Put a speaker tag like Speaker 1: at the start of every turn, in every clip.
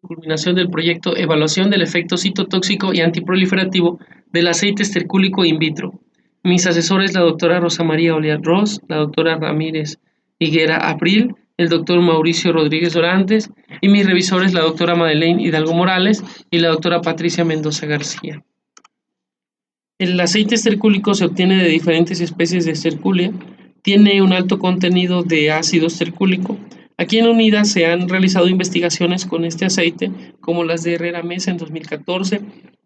Speaker 1: Culminación del proyecto Evaluación del efecto citotóxico y antiproliferativo del aceite estercúlico in vitro. Mis asesores, la doctora Rosa María Oliar Ross, la doctora Ramírez Higuera April, el doctor Mauricio Rodríguez Dorantes y mis revisores, la doctora Madeleine Hidalgo Morales y la doctora Patricia Mendoza García. El aceite estercúlico se obtiene de diferentes especies de esterculia, tiene un alto contenido de ácido estercúlico. Aquí en UNIDA se han realizado investigaciones con este aceite, como las de Herrera Mesa en 2014,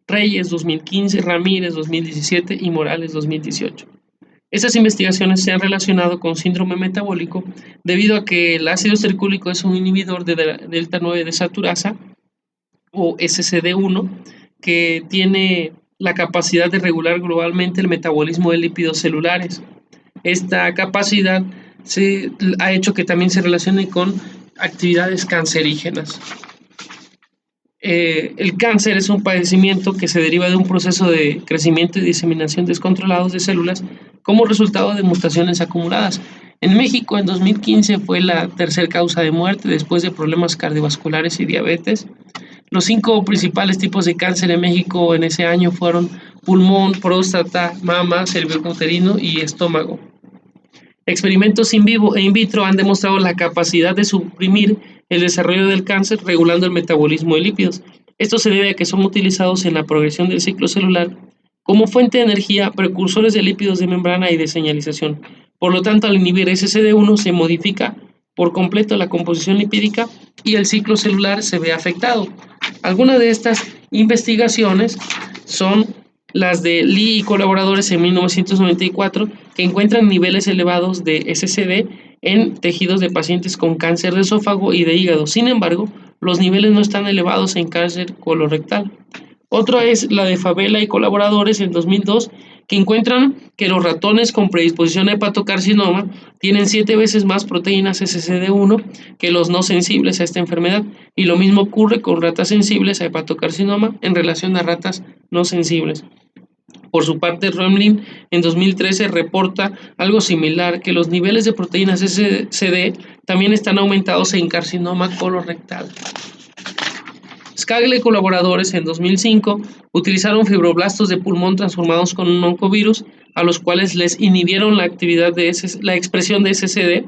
Speaker 1: Reyes 2015, Ramírez 2017 y Morales 2018. Estas investigaciones se han relacionado con síndrome metabólico debido a que el ácido estercúlico es un inhibidor de delta 9 desaturasa o SCD1 que tiene la capacidad de regular globalmente el metabolismo de lípidos celulares. Esta capacidad se ha hecho que también se relacione con actividades cancerígenas. El cáncer es un padecimiento que se deriva de un proceso de crecimiento y diseminación descontrolados de células como resultado de mutaciones acumuladas. En México, en 2015, fue la tercera causa de muerte después de problemas cardiovasculares y diabetes. Los 5 principales tipos de cáncer en México en ese año fueron pulmón, próstata, mama, cervicouterino y estómago. Experimentos in vivo e in vitro han demostrado la capacidad de suprimir el desarrollo del cáncer regulando el metabolismo de lípidos. Esto se debe a que son utilizados en la progresión del ciclo celular como fuente de energía, precursores de lípidos de membrana y de señalización. Por lo tanto, al inhibir SCD1 se modifica por completo la composición lipídica y el ciclo celular se ve afectado. Algunas de estas investigaciones son las de Lee y colaboradores en 1994, que encuentran niveles elevados de SCD en tejidos de pacientes con cáncer de esófago y de hígado. Sin embargo, los niveles no están elevados en cáncer colorectal. Otra es la de Favela y colaboradores en 2002, que encuentran que los ratones con predisposición a hepatocarcinoma tienen 7 veces más proteínas SCD1 que los no sensibles a esta enfermedad, y lo mismo ocurre con ratas sensibles a hepatocarcinoma en relación a ratas no sensibles. Por su parte, Remlin en 2013 reporta algo similar, que los niveles de proteínas SCD también están aumentados en carcinoma colorectal. Skagle y colaboradores en 2005 utilizaron fibroblastos de pulmón transformados con un oncovirus, a los cuales les inhibieron la actividad de la expresión de SCD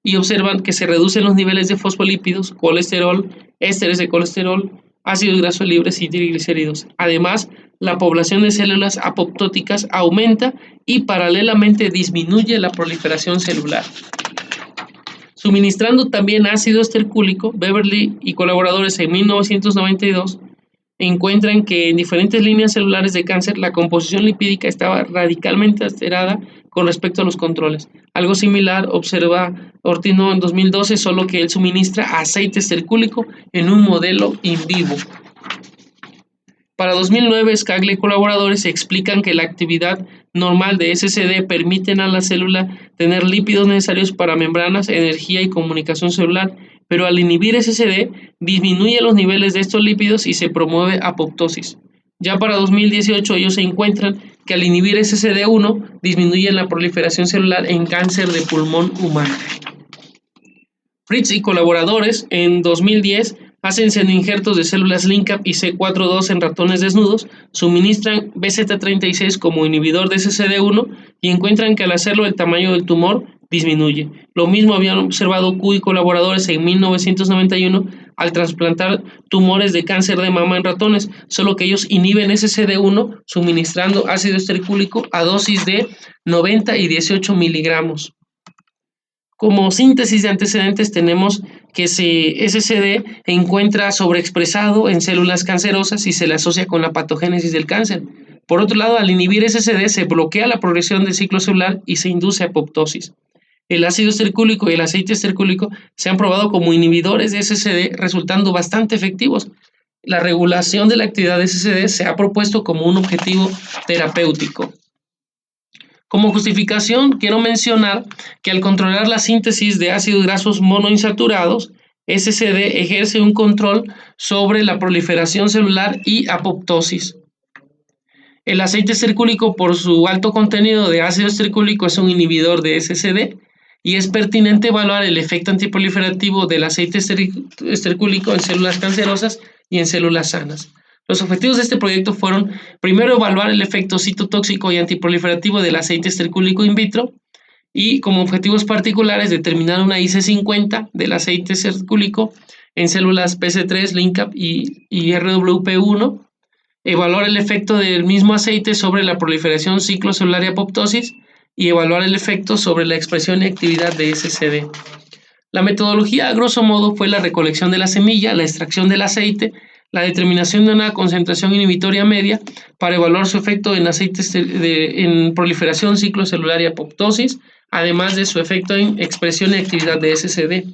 Speaker 1: y observan que se reducen los niveles de fosfolípidos, colesterol, ésteres de colesterol, ácidos grasos libres y triglicéridos. Además, la población de células apoptóticas aumenta y paralelamente disminuye la proliferación celular. Suministrando también ácido estercúlico, Beverly y colaboradores en 1992 encuentran que en diferentes líneas celulares de cáncer la composición lipídica estaba radicalmente alterada con respecto a los controles. Algo similar observa Ortino en 2012, solo que él suministra aceite estercúlico en un modelo in vivo. Para 2009, Skagle y colaboradores explican que la actividad normal de SCD permiten a la célula tener lípidos necesarios para membranas, energía y comunicación celular, pero al inhibir SCD disminuye los niveles de estos lípidos y se promueve apoptosis. Ya para 2018 ellos se encuentran que al inhibir SCD1 disminuyen la proliferación celular en cáncer de pulmón humano. Fritz y colaboradores en 2010 hacen senoinjertos de células LINCAP y C4-2 en ratones desnudos, suministran BZ36 como inhibidor de SCD1 y encuentran que al hacerlo el tamaño del tumor disminuye. Lo mismo habían observado Q y colaboradores en 1991 al trasplantar tumores de cáncer de mama en ratones, solo que ellos inhiben SCD1 suministrando ácido estercúlico a dosis de 90 y 18 miligramos. Como síntesis de antecedentes tenemos que SCD encuentra sobreexpresado en células cancerosas y se le asocia con la patogénesis del cáncer. Por otro lado, al inhibir SCD se bloquea la progresión del ciclo celular y se induce apoptosis. El ácido estercúlico y el aceite estercúlico se han probado como inhibidores de SCD, resultando bastante efectivos. La regulación de la actividad de SCD se ha propuesto como un objetivo terapéutico. Como justificación, quiero mencionar que al controlar la síntesis de ácidos grasos monoinsaturados, SCD ejerce un control sobre la proliferación celular y apoptosis. El aceite estercúlico, por su alto contenido de ácido estercúlico, es un inhibidor de SCD y es pertinente evaluar el efecto antiproliferativo del aceite estercúlico en células cancerosas y en células sanas. Los objetivos de este proyecto fueron, primero, evaluar el efecto citotóxico y antiproliferativo del aceite estercúlico in vitro, y como objetivos particulares determinar una IC50 del aceite estercúlico en células PC3, LINCAP y RWP1, evaluar el efecto del mismo aceite sobre la proliferación ciclocelular y apoptosis, y evaluar el efecto sobre la expresión y actividad de SCD. La metodología, a grosso modo, fue la recolección de la semilla, la extracción del aceite, la determinación de una concentración inhibitoria media para evaluar su efecto en aceites en proliferación ciclocelular y apoptosis, además de su efecto en expresión y actividad de SCD.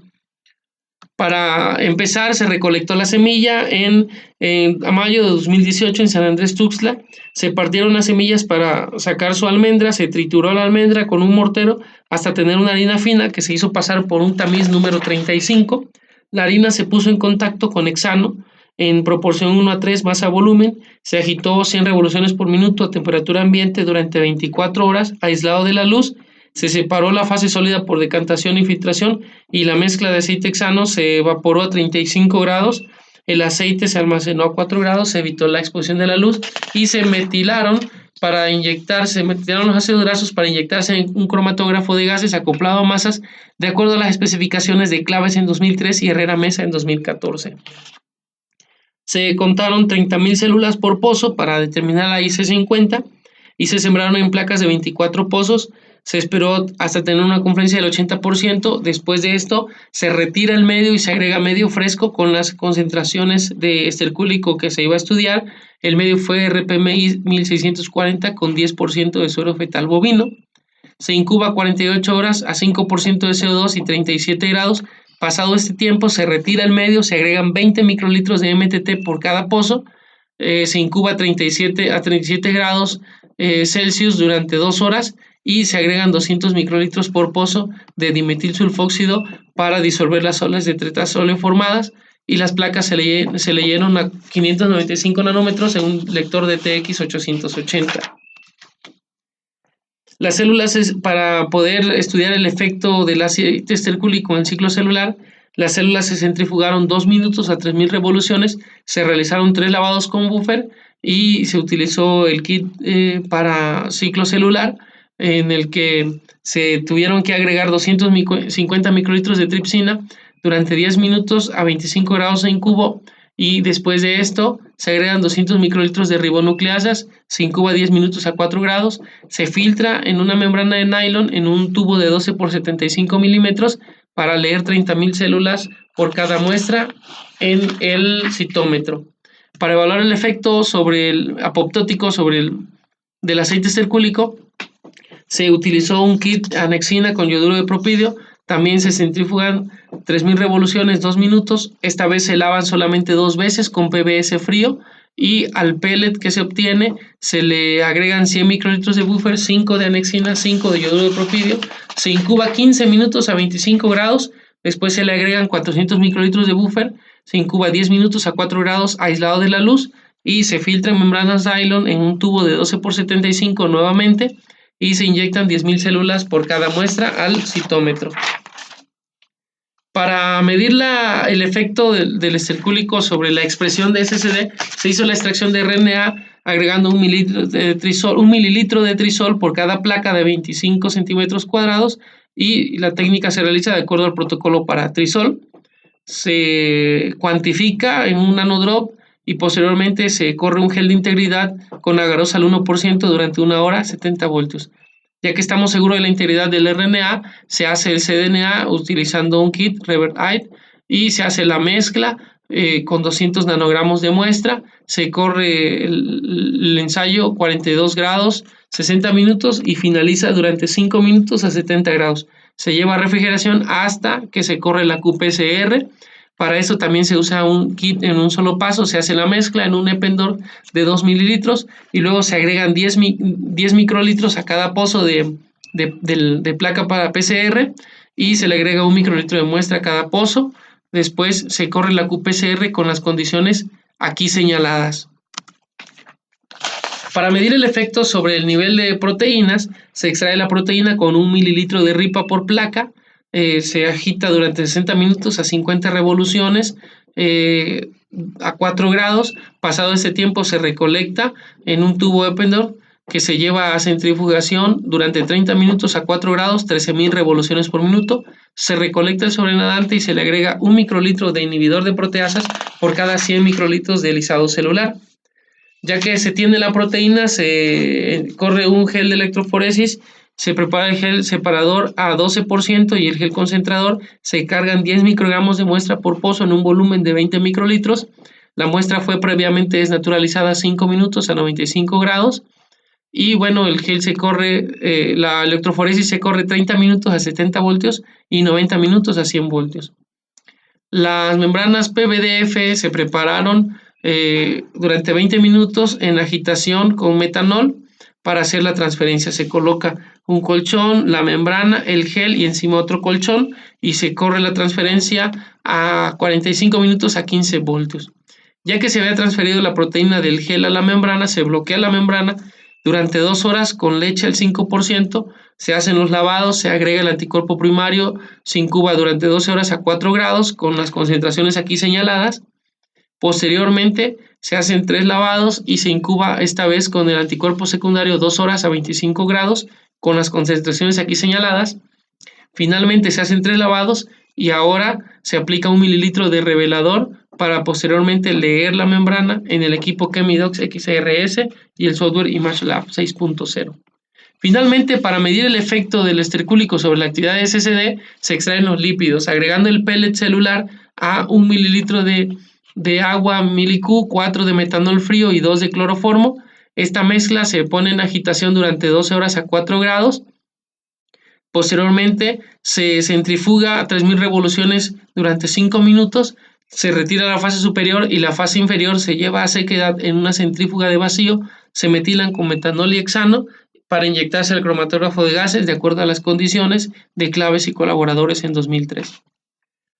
Speaker 1: Para empezar, se recolectó la semilla a mayo de 2018 en San Andrés Tuxtla. Se partieron las semillas para sacar su almendra, se trituró la almendra con un mortero hasta tener una harina fina que se hizo pasar por un tamiz número 35. La harina se puso en contacto con hexano en proporción 1:3 masa-volumen, se agitó 100 revoluciones por minuto a temperatura ambiente durante 24 horas, aislado de la luz. Se separó la fase sólida por decantación y filtración y la mezcla de aceite hexano se evaporó a 35 grados. El aceite se almacenó a 4 grados, se evitó la exposición de la luz y se metilaron los ácidos grasos para inyectarse en un cromatógrafo de gases acoplado a masas de acuerdo a las especificaciones de Claves en 2003 y Herrera Mesa en 2014. Se contaron 30.000 células por pozo para determinar la IC50 y se sembraron en placas de 24 pozos. Se esperó hasta tener una confluencia del 80%. Después de esto, se retira el medio y se agrega medio fresco con las concentraciones de estercúlico que se iba a estudiar. El medio fue RPMI 1640 con 10% de suero fetal bovino. Se incuba 48 horas a 5% de CO2 y 37 grados. Pasado este tiempo, se retira el medio, se agregan 20 microlitros de MTT por cada pozo. Se incuba a 37 grados Celsius durante 2 horas y se agregan 200 microlitros por pozo de dimetilsulfóxido para disolver las olas de tetrazoleo formadas, y las placas se leyeron a 595 nanómetros en un lector de TX 880. Las células, para poder estudiar el efecto del aceite estercúlico en el ciclo celular, las células se centrifugaron 2 minutos a 3.000 revoluciones, se realizaron 3 lavados con buffer y se utilizó el kit para ciclo celular, en el que se tuvieron que agregar 250 microlitros de tripsina durante 10 minutos a 25 grados en cubo, y después de esto se agregan 200 microlitros de ribonucleasas, se incuba 10 minutos a 4 grados, se filtra en una membrana de nylon en un tubo de 12 por 75 milímetros para leer 30.000 células por cada muestra en el citómetro. Para evaluar el efecto sobre el apoptótico del aceite estercúlico, se utilizó un kit anexina con yoduro de propidio. También se centrifugan 3.000 revoluciones, 2 minutos. Esta vez se lavan solamente 2 veces con PBS frío, y al pellet que se obtiene se le agregan 100 microlitros de buffer, 5 de anexina, 5 de yoduro de propidio. Se incuba 15 minutos a 25 grados. Después se le agregan 400 microlitros de buffer. Se incuba 10 minutos a 4 grados aislado de la luz y se filtra en membranas nylon en un tubo de 12 por 75 nuevamente, y se inyectan 10.000 células por cada muestra al citómetro. Para medir el efecto del estercúlico sobre la expresión de SCD, se hizo la extracción de RNA agregando 1 mililitro de trisol por cada placa de 25 centímetros cuadrados, y la técnica se realiza de acuerdo al protocolo para trisol. Se cuantifica en un nanodrop y posteriormente se corre un gel de integridad con agarosa al 1% durante 1 hora, 70 voltios. Ya que estamos seguros de la integridad del RNA, se hace el cDNA utilizando un kit ReverAid y se hace la mezcla con 200 nanogramos de muestra. Se corre el ensayo 42 grados, 60 minutos y finaliza durante 5 minutos a 70 grados. Se lleva a refrigeración hasta que se corre la qPCR. Para eso también se usa un kit en un solo paso. Se hace la mezcla en un Eppendorf de 2 mililitros y luego se agregan 10 microlitros a cada pozo de placa para PCR, y se le agrega 1 microlitro de muestra a cada pozo. Después se corre la qPCR con las condiciones aquí señaladas. Para medir el efecto sobre el nivel de proteínas, se extrae la proteína con 1 mililitro de ripa por placa. se agita durante 60 minutos a 50 revoluciones a 4 grados. Pasado ese tiempo se recolecta en un tubo Eppendorf que se lleva a centrifugación durante 30 minutos a 4 grados, 13.000 revoluciones por minuto. Se recolecta el sobrenadante y se le agrega 1 microlitro de inhibidor de proteasas por cada 100 microlitros de lisado celular. Ya que se tiene la proteína, se corre un gel de electroforesis, se prepara el gel separador a 12% y el gel concentrador, se cargan 10 microgramos de muestra por pozo en un volumen de 20 microlitros. La muestra fue previamente desnaturalizada 5 minutos a 95 grados. Y bueno, el gel se corre, la electroforesis se corre 30 minutos a 70 voltios y 90 minutos a 100 voltios. Las membranas PVDF se prepararon durante 20 minutos en agitación con metanol para hacer la transferencia. Se coloca un colchón, la membrana, el gel y encima otro colchón y se corre la transferencia a 45 minutos a 15 voltios. Ya que se había transferido la proteína del gel a la membrana, se bloquea la membrana durante 2 horas con leche al 5%, se hacen los lavados, se agrega el anticuerpo primario, se incuba durante 12 horas a 4 grados con las concentraciones aquí señaladas. Posteriormente se hacen 3 lavados y se incuba esta vez con el anticuerpo secundario 2 horas a 25 grados con las concentraciones aquí señaladas. Finalmente se hacen 3 lavados y ahora se aplica 1 mililitro de revelador para posteriormente leer la membrana en el equipo Chemidox XRS y el software ImageLab 6.0. Finalmente, para medir el efecto del estercúlico sobre la actividad de SSD, se extraen los lípidos, agregando el pellet celular a 1 mililitro de agua miliQ, 4 de metanol frío y 2 de cloroformo. Esta mezcla se pone en agitación durante 12 horas a 4 grados. Posteriormente se centrifuga a 3.000 revoluciones durante 5 minutos, se retira la fase superior y la fase inferior se lleva a sequedad en una centrífuga de vacío, se metilan con metanol y hexano para inyectarse al cromatógrafo de gases de acuerdo a las condiciones de Claves y colaboradores en 2003.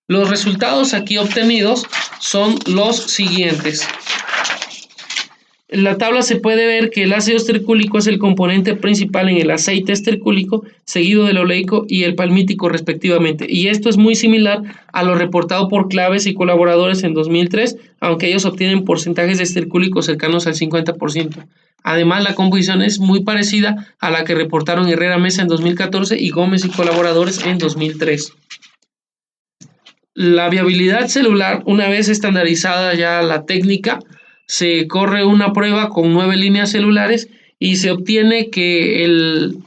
Speaker 1: Los resultados aquí obtenidos son los siguientes. En la tabla se puede ver que el ácido estercúlico es el componente principal en el aceite estercúlico, seguido del oleico y el palmítico respectivamente. Y esto es muy similar a lo reportado por Claves y colaboradores en 2003, aunque ellos obtienen porcentajes de estercúlico cercanos al 50%. Además, la composición es muy parecida a la que reportaron Herrera Mesa en 2014 y Gómez y colaboradores en 2003. La viabilidad celular, una vez estandarizada ya la técnica, se corre una prueba con 9 líneas celulares y se obtiene que el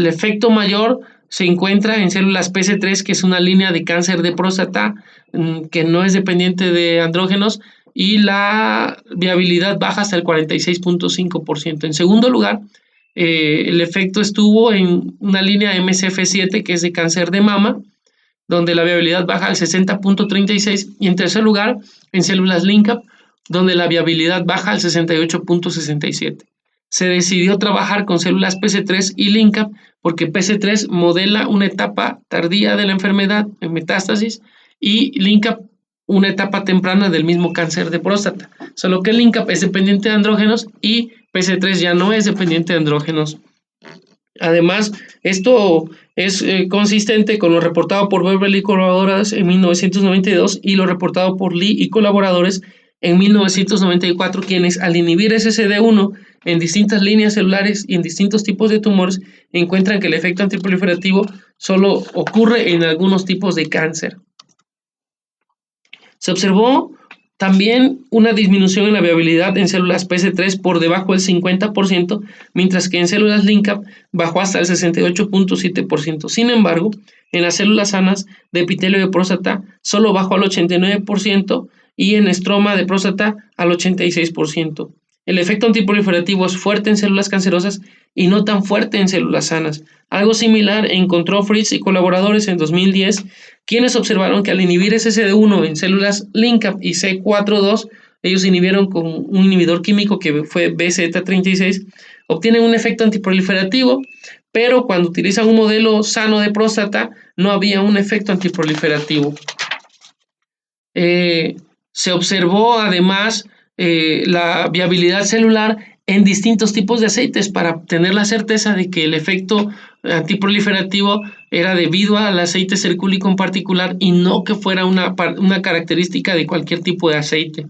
Speaker 1: efecto mayor se encuentra en células PC3, que es una línea de cáncer de próstata que no es dependiente de andrógenos, y la viabilidad baja hasta el 46.5%. En segundo lugar, el efecto estuvo en una línea MCF7, que es de cáncer de mama, donde la viabilidad baja al 60.36%, y en tercer lugar, en células LINCAP, donde la viabilidad baja al 68.67%. Se decidió trabajar con células PC3 y LINCAP porque PC3 modela una etapa tardía de la enfermedad en metástasis y LINCAP una etapa temprana del mismo cáncer de próstata, solo que LINCAP es dependiente de andrógenos y PC3 ya no es dependiente de andrógenos. Además, esto es consistente con lo reportado por Beverly y colaboradores en 1992 y lo reportado por Lee y colaboradores en 1994, quienes al inhibir SSD1 en distintas líneas celulares y en distintos tipos de tumores, encuentran que el efecto antiproliferativo solo ocurre en algunos tipos de cáncer. Se observó también una disminución en la viabilidad en células PC3 por debajo del 50%, mientras que en células LINCAP bajó hasta el 68.7%. Sin embargo, en las células sanas de epitelio de próstata solo bajó al 89% y en estroma de próstata al 86%. El efecto antiproliferativo es fuerte en células cancerosas y no tan fuerte en células sanas. Algo similar encontró Fritz y colaboradores en 2010, quienes observaron que al inhibir SSD1 en células LINCAP y C4-2, ellos inhibieron con un inhibidor químico que fue BZ36, obtienen un efecto antiproliferativo, pero cuando utilizan un modelo sano de próstata no había un efecto antiproliferativo. Se observó además la viabilidad celular en distintos tipos de aceites para tener la certeza de que el efecto antiproliferativo era debido al aceite estercúlico en particular y no que fuera una característica de cualquier tipo de aceite.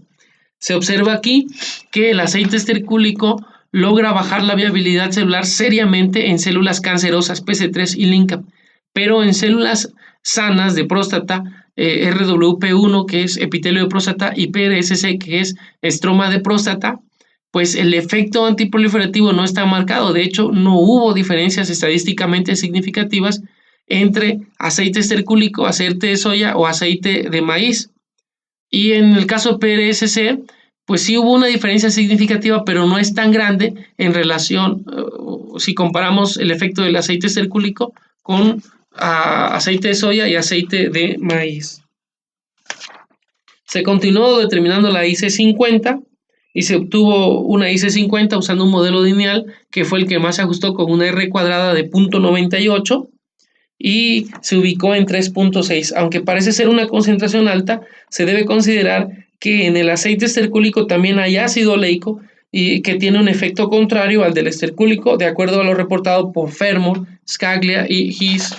Speaker 1: Se observa aquí que el aceite estercúlico logra bajar la viabilidad celular seriamente en células cancerosas PC3 y LINCAP, pero en células sanas de próstata, RWP1 que es epitelio de próstata y PRSC que es estroma de próstata, pues el efecto antiproliferativo no está marcado. De hecho, no hubo diferencias estadísticamente significativas entre aceite estercúlico, aceite de soya o aceite de maíz. Y en el caso de PRSC, pues sí hubo una diferencia significativa, pero no es tan grande en relación, si comparamos el efecto del aceite estercúlico con aceite de soya y aceite de maíz. Se continuó determinando la IC50 y se obtuvo una IC50 usando un modelo lineal que fue el que más se ajustó con una R cuadrada de 0.98 y se ubicó en 3.6. Aunque parece ser una concentración alta, se debe considerar que en el aceite estercúlico también hay ácido oleico y que tiene un efecto contrario al del estercúlico, de acuerdo a lo reportado por Fermor, Scaglia y His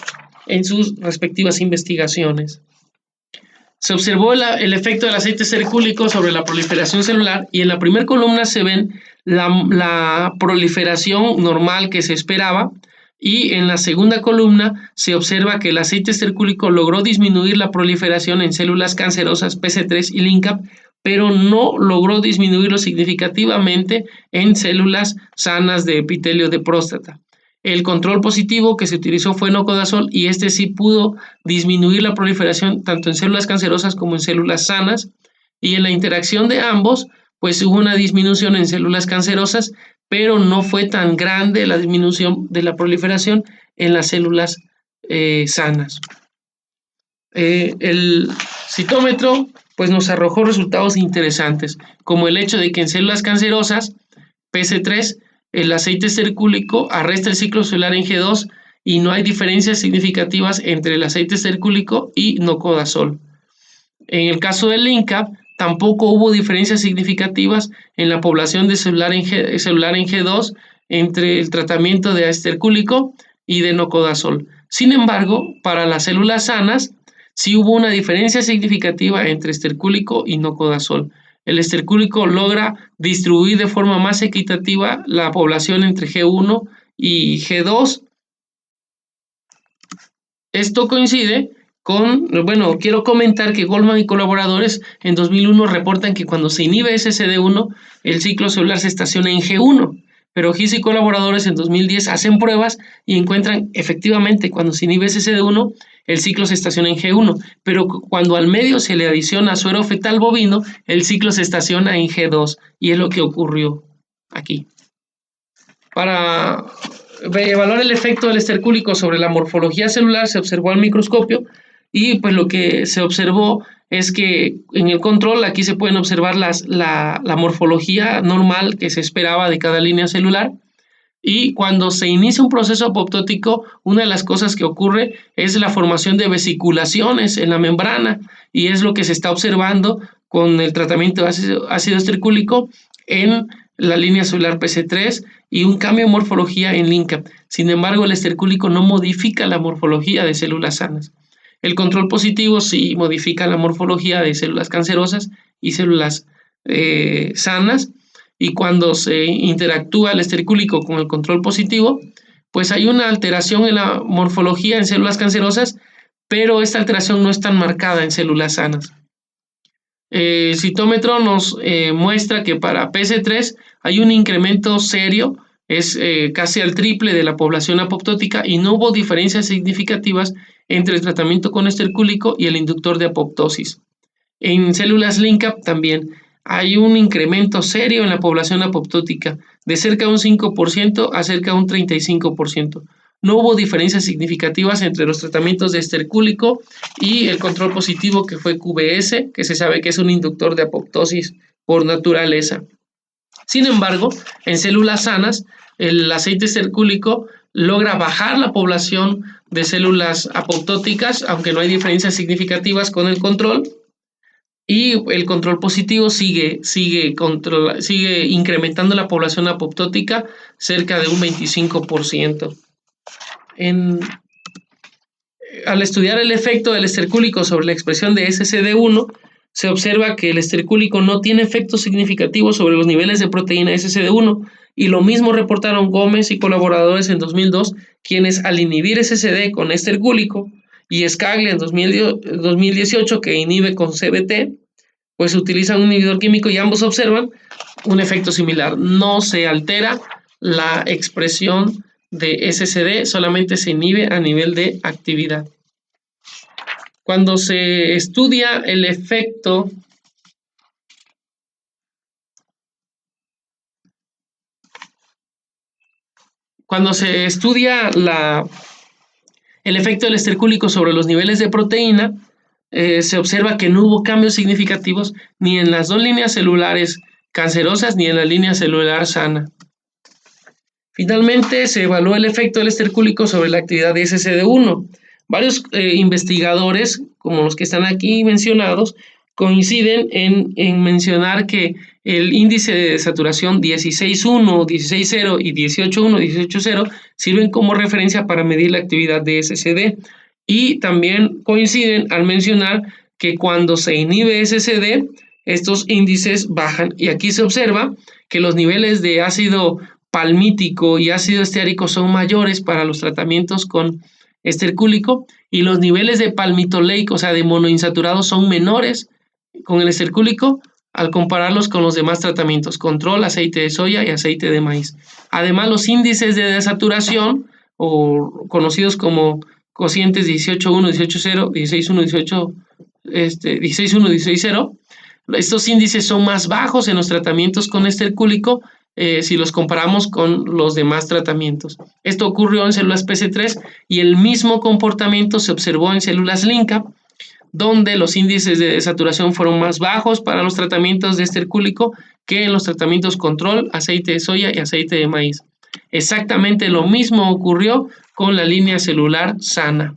Speaker 1: en sus respectivas investigaciones. Se observó el efecto del aceite estercúlico sobre la proliferación celular y en la primera columna se ven la proliferación normal que se esperaba y en la segunda columna se observa que el aceite estercúlico logró disminuir la proliferación en células cancerosas PC3 y LINCAP, pero no logró disminuirlo significativamente en células sanas de epitelio de próstata. El control positivo que se utilizó fue nocodazol y este sí pudo disminuir la proliferación tanto en células cancerosas como en células sanas, y en la interacción de ambos pues hubo una disminución en células cancerosas, pero no fue tan grande la disminución de la proliferación en las células sanas. El citómetro pues nos arrojó resultados interesantes, como el hecho de que en células cancerosas PC3 el aceite estercúlico arrastra el ciclo celular en G2 y no hay diferencias significativas entre el aceite estercúlico y nocodazol. En el caso del LINCAP, tampoco hubo diferencias significativas en la población de celular en G2 entre el tratamiento de estercúlico y de nocodazol. Sin embargo, para las células sanas, sí hubo una diferencia significativa entre estercúlico y nocodazol. El estercúlico logra distribuir de forma más equitativa la población entre G1 y G2. Esto coincide con, bueno, quiero comentar que Goldman y colaboradores en 2001 reportan que cuando se inhibe SCD1, el ciclo celular se estaciona en G1, pero His y colaboradores en 2010 hacen pruebas y encuentran efectivamente cuando se inhibe SCD1, el ciclo se estaciona en G1, pero cuando al medio se le adiciona suero fetal bovino, el ciclo se estaciona en G2 y es lo que ocurrió aquí. Para evaluar el efecto del estercúlico sobre la morfología celular se observó al microscopio y pues lo que se observó es que en el control aquí se pueden observar la morfología normal que se esperaba de cada línea celular. Y cuando se inicia un proceso apoptótico, una de las cosas que ocurre es la formación de vesiculaciones en la membrana y es lo que se está observando con el tratamiento de ácido estercúlico en la línea celular PC3 y un cambio de morfología en LINCAP. Sin embargo, el estercúlico no modifica la morfología de células sanas. El control positivo sí modifica la morfología de células cancerosas y células sanas. Y cuando se interactúa el estercúlico con el control positivo, pues hay una alteración en la morfología en células cancerosas, pero esta alteración no es tan marcada en células sanas. El citómetro nos muestra que para PC3 hay un incremento serio, es casi al triple de la población apoptótica y no hubo diferencias significativas entre el tratamiento con estercúlico y el inductor de apoptosis. En células LINCAP también hay un incremento serio en la población apoptótica, de cerca de un 5% a cerca de un 35%. No hubo diferencias significativas entre los tratamientos de estercúlico y el control positivo que fue QBS, que se sabe que es un inductor de apoptosis por naturaleza. Sin embargo, en células sanas, el aceite estercúlico logra bajar la población de células apoptóticas, aunque no hay diferencias significativas con el control. Y el control positivo sigue incrementando la población apoptótica cerca de un 25%. al estudiar el efecto del estercúlico sobre la expresión de SCD1, se observa que el estercúlico no tiene efectos significativos sobre los niveles de proteína SCD1, y lo mismo reportaron Gómez y colaboradores en 2002, quienes al inhibir SCD con estercúlico, y Scaglia en 2018, que inhibe con CBT, pues utilizan un inhibidor químico y ambos observan un efecto similar. No se altera la expresión de SCD, solamente se inhibe a nivel de actividad. Cuando se estudia el efecto el efecto del estercúlico sobre los niveles de proteína, se observa que no hubo cambios significativos ni en las dos líneas celulares cancerosas ni en la línea celular sana. Finalmente, se evaluó el efecto del estercúlico sobre la actividad de SCD1. Varios investigadores, como los que están aquí mencionados, coinciden en mencionar que el índice de saturación 16.1, 16.0 y 18.1, 18.0 sirven como referencia para medir la actividad de SCD, y también coinciden al mencionar que cuando se inhibe SCD, estos índices bajan, y aquí se observa que los niveles de ácido palmítico y ácido esteárico son mayores para los tratamientos con estercúlico, y los niveles de palmitoleico, o sea, de monoinsaturados, son menores con el estercúlico al compararlos con los demás tratamientos, control, aceite de soya y aceite de maíz. Además, los índices de desaturación, o conocidos como cocientes 18.1, 18.0, 16.1, 16.1, 16.0, estos índices son más bajos en los tratamientos con estercúlico si los comparamos con los demás tratamientos. Esto ocurrió en células PC3, y el mismo comportamiento se observó en células LINCA, donde los índices de desaturación fueron más bajos para los tratamientos de estercúlico que en los tratamientos control, aceite de soya y aceite de maíz. Exactamente lo mismo ocurrió con la línea celular sana.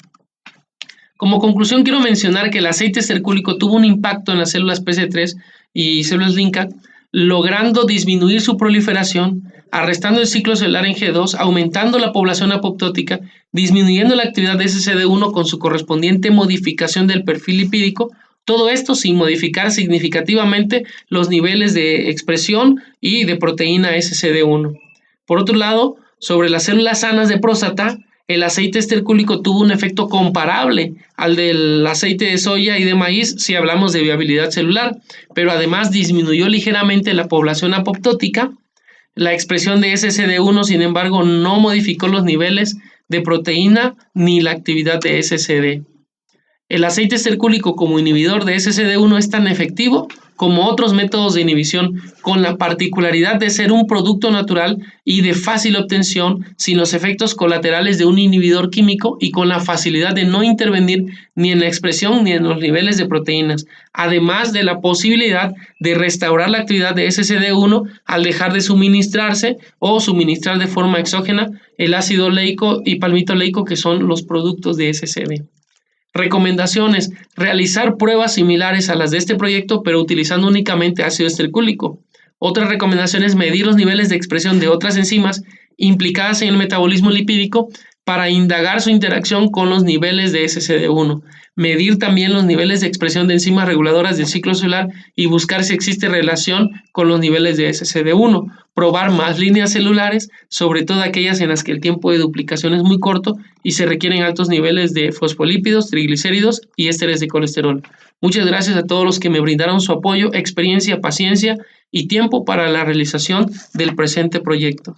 Speaker 1: Como conclusión, quiero mencionar que el aceite estercúlico tuvo un impacto en las células PC3 y células LINCA, logrando disminuir su proliferación, arrestando el ciclo celular en G2, aumentando la población apoptótica, disminuyendo la actividad de SCD1 con su correspondiente modificación del perfil lipídico, todo esto sin modificar significativamente los niveles de expresión y de proteína SCD1. Por otro lado, sobre las células sanas de próstata, el aceite estercúlico tuvo un efecto comparable al del aceite de soya y de maíz si hablamos de viabilidad celular, pero además disminuyó ligeramente la población apoptótica. La expresión de SCD1, sin embargo, no modificó los niveles de proteína ni la actividad de SCD. El aceite estercúlico como inhibidor de SCD1 es tan efectivo como otros métodos de inhibición, con la particularidad de ser un producto natural y de fácil obtención, sin los efectos colaterales de un inhibidor químico y con la facilidad de no intervenir ni en la expresión ni en los niveles de proteínas, además de la posibilidad de restaurar la actividad de SCD1 al dejar de suministrarse o suministrar de forma exógena el ácido oleico y palmitoleico, que son los productos de SCD. Recomendaciones: realizar pruebas similares a las de este proyecto, pero utilizando únicamente ácido estercúlico. Otra recomendación es medir los niveles de expresión de otras enzimas implicadas en el metabolismo lipídico para indagar su interacción con los niveles de SCD1. Medir también los niveles de expresión de enzimas reguladoras del ciclo celular y buscar si existe relación con los niveles de SCD1. Probar más líneas celulares, sobre todo aquellas en las que el tiempo de duplicación es muy corto y se requieren altos niveles de fosfolípidos, triglicéridos y ésteres de colesterol. Muchas gracias a todos los que me brindaron su apoyo, experiencia, paciencia y tiempo para la realización del presente proyecto.